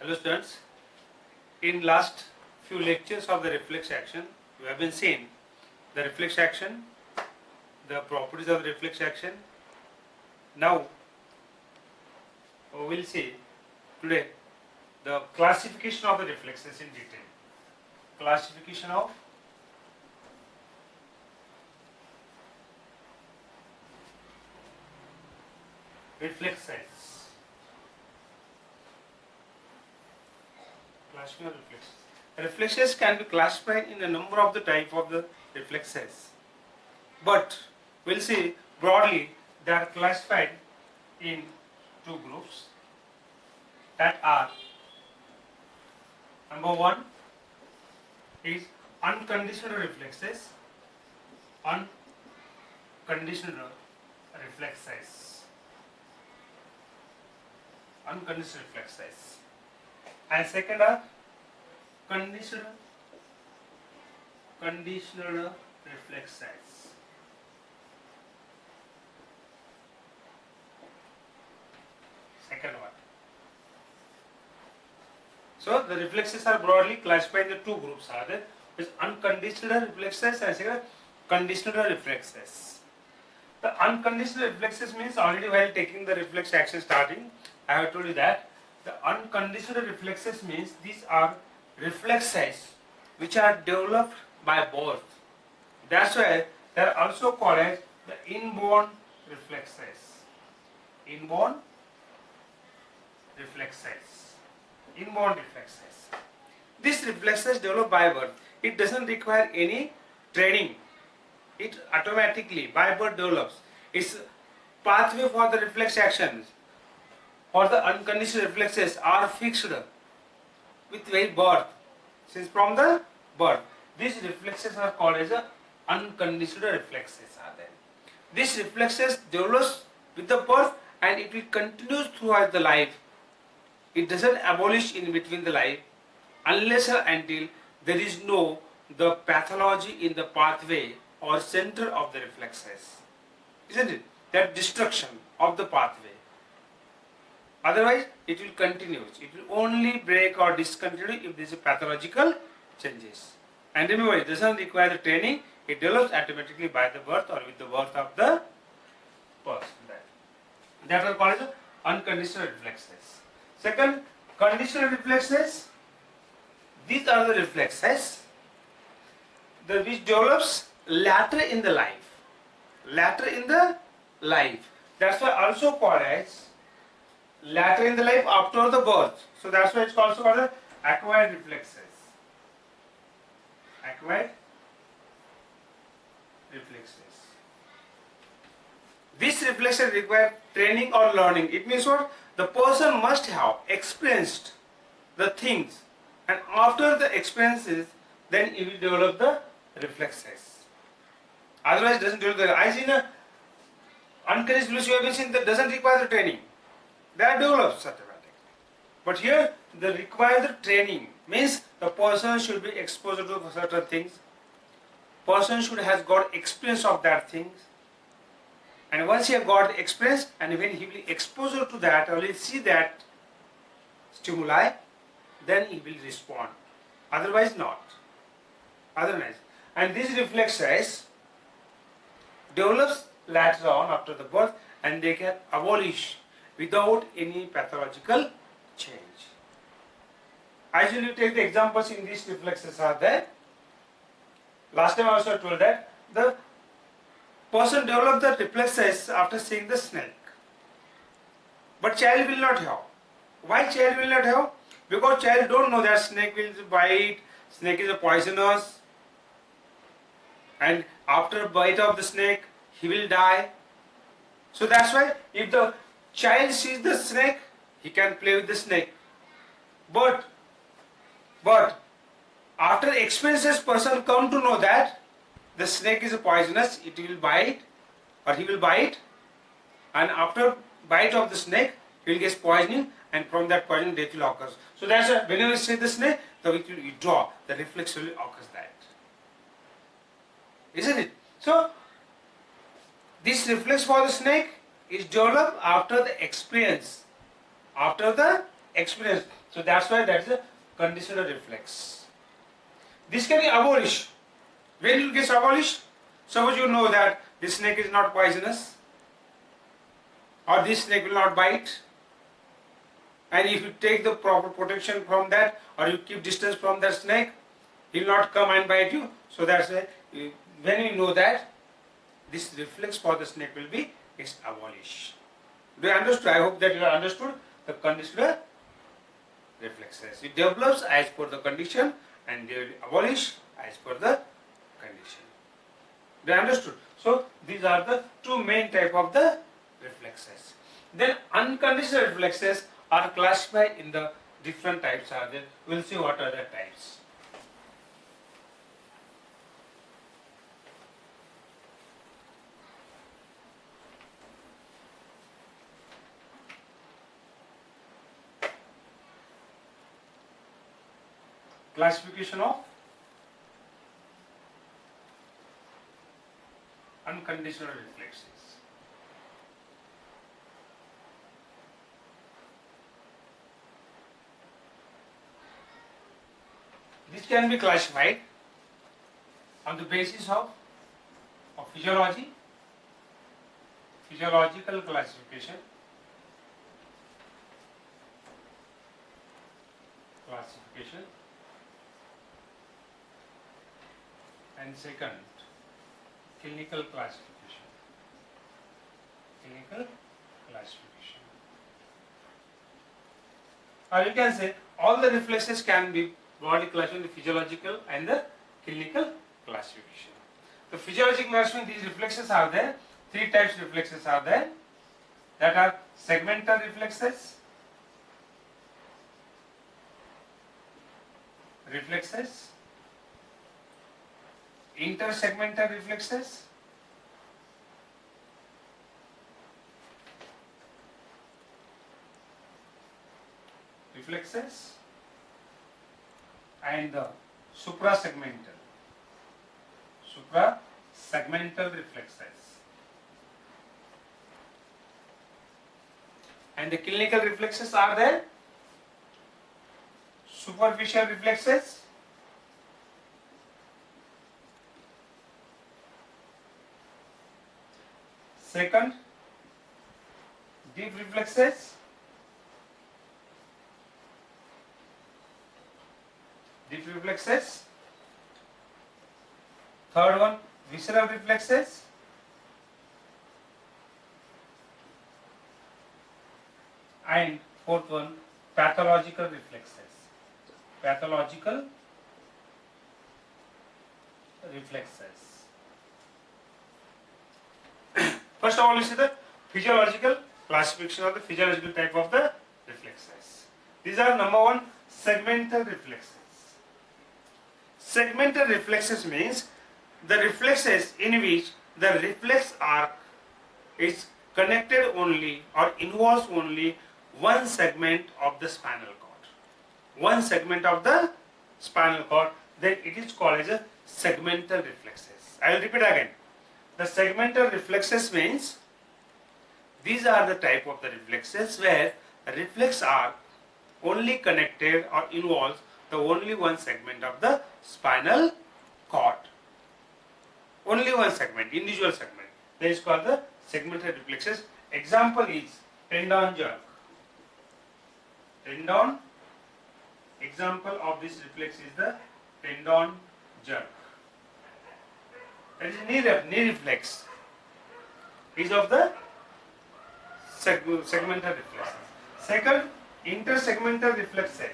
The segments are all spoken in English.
Hello students, in last few lectures of the reflex action, we have been seeing the reflex action, the properties of the reflex action. Now we will see today the classification of the reflexes in detail. Classification of reflexes. Classification of reflexes. Reflexes can be classified in a number of the type of the reflexes, but we'll see broadly they are classified in two groups, that are: number one is unconditional reflexes. Unconditional reflexes. Unconditional reflexes. And second are conditional reflexes. Second one. So the reflexes are broadly classified into two groups. Are there? Is unconditional reflexes and second conditional reflexes. The unconditional reflexes means already while taking the reflex action starting, I have told you that the unconditional reflexes means these are reflexes which are developed by birth. That's why they are also called as the inborn reflexes. Inborn reflexes. Inborn reflexes. These reflexes developed by birth. It doesn't require any training. It automatically by birth develops. Its pathway for the reflex actions or the unconditional reflexes are fixed with very birth. Since from the birth, these reflexes are called as unconditional reflexes. Are there? These reflexes develops with the birth and it will continue throughout the life. It doesn't abolish in between the life unless or until there is no the pathology in the pathway or center of the reflexes. Isn't it? That destruction of the pathway. Otherwise, it will continue. It will only break or discontinue if there is a pathological changes. And remember, it doesn't require the training. It develops automatically by the birth or with the birth of the person. That are called as unconditional reflexes. Second, conditional reflexes. These are the reflexes which develops later in the life. Later in the life. That's why also called as later in the life after the birth. So that's why it's also called acquired reflexes. Acquired reflexes. These reflexes require training or learning. It means what? The person must have experienced the things, and after the experiences, then he will develop the reflexes. Otherwise, it doesn't develop the. I seen a unconditional reflexes that doesn't require the training. That develops automatically. But here, the required training means the person should be exposed to certain things. Person should have got experience of that things. And once he has got experience, and when he will exposure to that, or will see that stimuli, then he will respond. Otherwise not. Otherwise. And these reflexes develops later on after the birth, and they can abolish without any pathological change. As you take the examples in these reflexes are there. Last time I also told that the person develops the reflexes after seeing the snake. But child will not have. Why child will not have? Because child don't know that snake will bite, snake is a poisonous, and after bite of the snake, he will die. So that's why if the child sees the snake, he can play with the snake. But after experiences, person come to know that the snake is poisonous, it will bite or he will bite, and after bite of the snake, he will get poisoning, and from that poison death will occur. So that's why whenever you see the snake, it will withdraw, the reflex will occur that. Isn't it? So this reflex for the snake is developed after the experience. After the experienced. So that's why that is a conditional reflex. This can be abolished. When it gets abolished, suppose you know that this snake is not poisonous, or this snake will not bite, and if you take the proper protection from that, or you keep distance from that snake, he will not come and bite you. So that's why when you know that, this reflex for the snake will be abolished. Do you understand? I hope that you have understood the conditional reflexes. It develops as per the condition and they will abolish as per the condition. Do you understood? So these are the two main type of the reflexes. Then unconditional reflexes are classified in the different types are there. We will see what are the types. Classification of unconditional reflexes. This can be classified on the basis of physiology, physiological classification, and second, clinical classification. Clinical classification. Or you can say all the reflexes can be broadly classified into physiological and the clinical classification. The physiological classification, these reflexes are there. Three types of reflexes are there. That are segmental reflexes, intersegmental reflexes, and the suprasegmental reflexes. And the clinical reflexes are there. Superficial reflexes, second, deep reflexes, third one, visceral reflexes, and fourth one, pathological reflexes. First of all, you see the physiological classification of the physiological type of the reflexes. These are number one, segmental reflexes. Segmental reflexes means the reflexes in which the reflex arc is connected only or involves only one segment of the spinal cord. One segment of the spinal cord, then it is called as a segmental reflexes. I will repeat again. The segmental reflexes means these are the type of the reflexes where the reflex arc only connected or involves the only one segment of the spinal cord. Only one segment, individual segment. That is called the segmental reflexes. Example is tendon jerk. Example of this reflex is the tendon jerk. That is knee reflex. Is of the segmental reflexes. Second, intersegmental reflexes.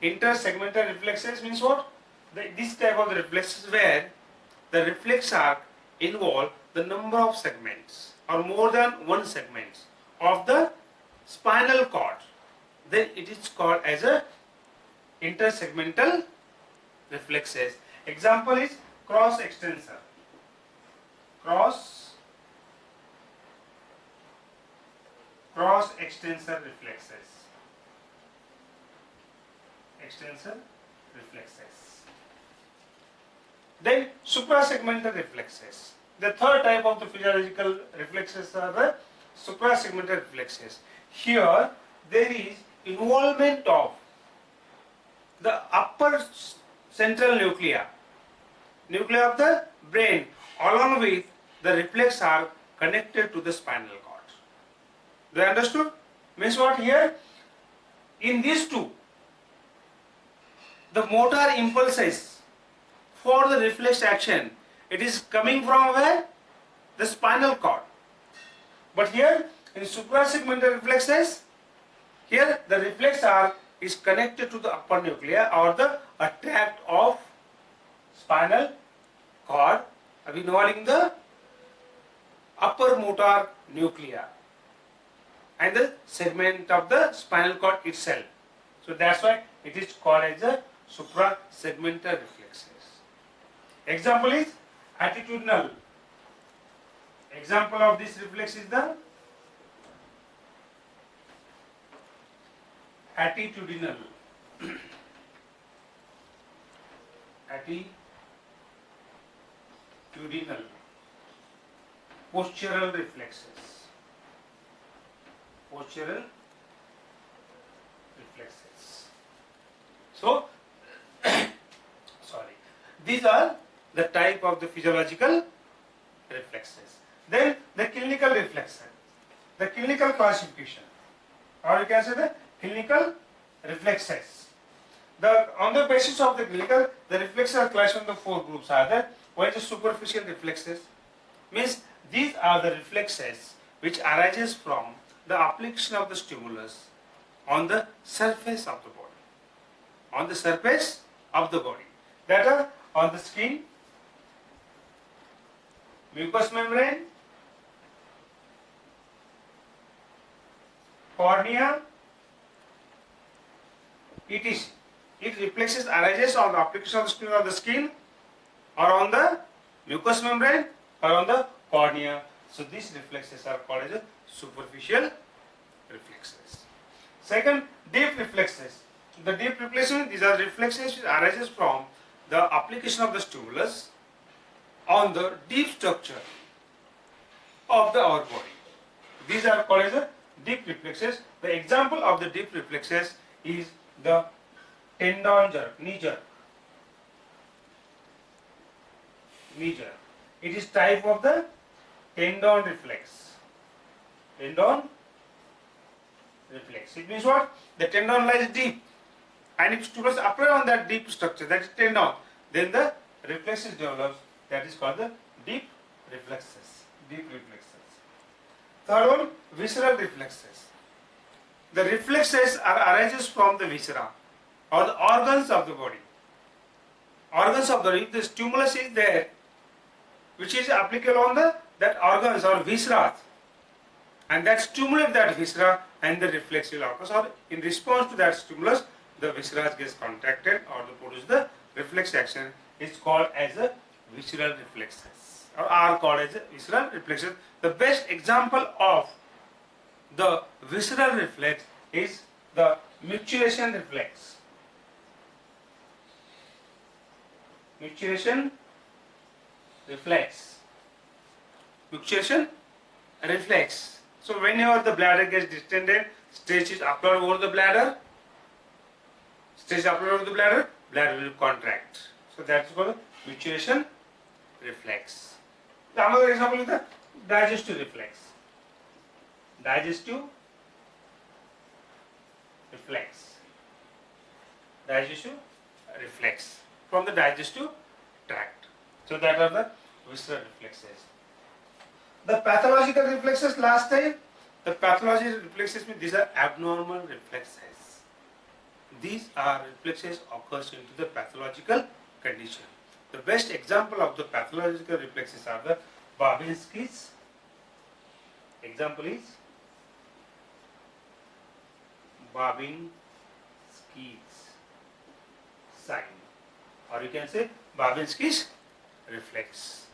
Intersegmental reflexes means what? This type of the reflexes where the reflex arc involve the number of segments or more than one segment of the spinal cord. Then it is called as a intersegmental reflexes. Example is cross extensor. Cross extensor reflexes. Then suprasegmental reflexes. The third type of the physiological reflexes are the suprasegmental reflexes. Here there is involvement of the upper central nuclei of the brain, along with the reflex are connected to the spinal cord. Do you understood? Means what here? In these two, the motor impulses for the reflex action, it is coming from where? The spinal cord. But here in suprasegmental reflexes, here the reflex arc is connected to the upper nuclei or the tract of spinal cord involving the upper motor nuclei and the segment of the spinal cord itself. So that's why it is called as a suprasegmental reflexes. Example is attitudinal. Example of this reflex is the attitudinal. Attitudinal. Postural reflexes. Postural reflexes. So, sorry. These are the type of the physiological reflexes. Then the clinical reflexes. The clinical classification, or you can say the clinical reflexes. On the basis of the clinical, the reflexes are classified into 4 groups. Are there? One is superficial reflexes. Means these are the reflexes which arises from the application of the stimulus on the surface of the body. On the surface of the body. That are on the skin, mucous membrane, cornea, etc. It reflexes arises on the application of the skin or on the mucous membrane or on the cornea. So these reflexes are called as superficial reflexes. Second, deep reflexes. The deep reflexes, these are reflexes which arises from the application of the stimulus on the deep structure of our body. These are called as deep reflexes. The example of the deep reflexes is the tendon jerk, knee jerk. Knee jerk. It is type of the tendon reflex. Tendon reflex. It means what? The tendon lies deep, and if stimulus apply on that deep structure, that is tendon, then the reflexes develops. That is called the deep reflexes. Deep reflexes. Third one, visceral reflexes. The reflexes arises from the viscera or the organs of the body. Organs of the body. If the stimulus is there, which is applicable on that organs or viscera, and that stimulate that viscera, and the reflex will occur. Or in response to that stimulus, the viscera gets contracted or produce the reflex action. Is called as a visceral reflexes, or are called as a visceral reflexes. The best example of the visceral reflex is the micturition reflex. Micturition reflex. Micturition reflex. So whenever the bladder gets distended, stress is applied over the bladder. Stress applied over the bladder, bladder will contract. So that's called micturition reflex. Another example is the digestive reflex. Digestive reflex. Digestive reflex from the digestive tract. So that are the visceral reflexes. The pathological reflexes last time. The pathological reflexes mean these are abnormal reflexes. These are reflexes occurs into the pathological condition. The best example of the pathological reflexes are the Babinski's. Example is Babinski's sign, or you can say Babinski's reflex.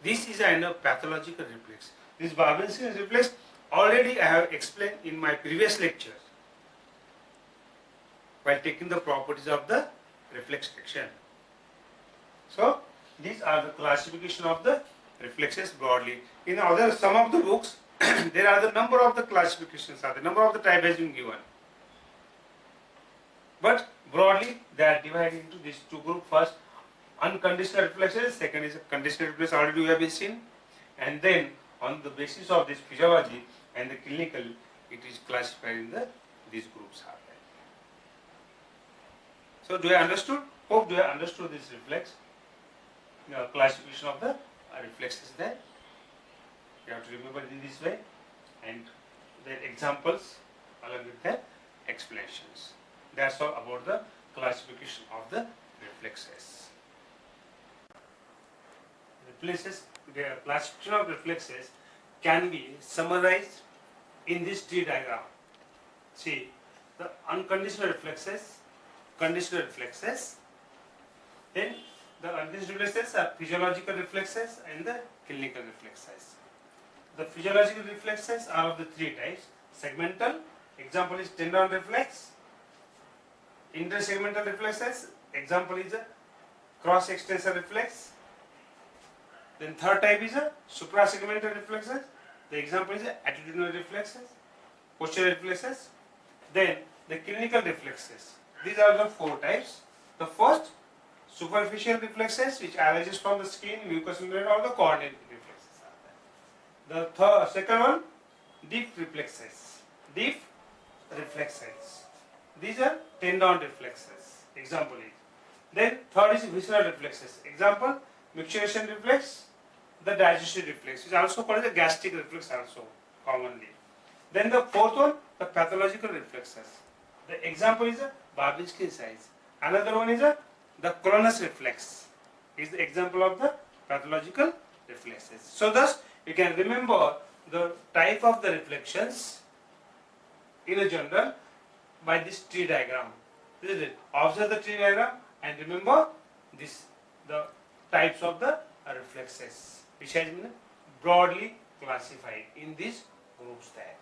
This is a pathological reflex. This Babinski's reflex already I have explained in my previous lecture while taking the properties of the reflex action. So these are the classification of the reflexes broadly. In some of the books, there are the number of the classifications, the number of the type has been given. But broadly they are divided into these two groups. First, unconditional reflexes, second is conditional reflex, already we have been seen, and then on the basis of this physiology and the clinical, it is classified in these groups are there. So do I understood? Hope do I understood this reflex classification of the reflexes there. You have to remember in this way, and their examples along with their explanations. That's all about the classification of the reflexes. The classification of reflexes can be summarized in this tree diagram. See, the unconditional reflexes, conditional reflexes, then the unconditional reflexes are physiological reflexes and the clinical reflexes. The physiological reflexes are of the three types. Segmental, example is tendon reflex. Intersegmental reflexes, example is a cross extensor reflex. Then third type is a suprasegmental reflexes. The example is attitudinal reflexes, posterior reflexes. Then the clinical reflexes. These are the four types. The first, superficial reflexes, which arises from the skin, mucous membrane, or the coordinate reflexes are there. The second one, deep reflexes. Deep reflexes. These are tendon reflexes. Example is. Then third is visceral reflexes. Example, micturition reflex, the digestive reflex, which is also called the gastric reflex also commonly. Then the fourth one, the pathological reflexes. The example is a Babinski exercise. Another one is the Cronus reflex. Is the example of the pathological reflexes. So thus you can remember the type of the reflections in a general by this tree diagram. This is it. Observe the tree diagram and remember this, the types of the reflexes, which has been broadly classified in these groups there.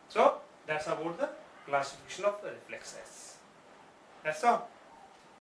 So that's about the classification of the reflexes. That's all.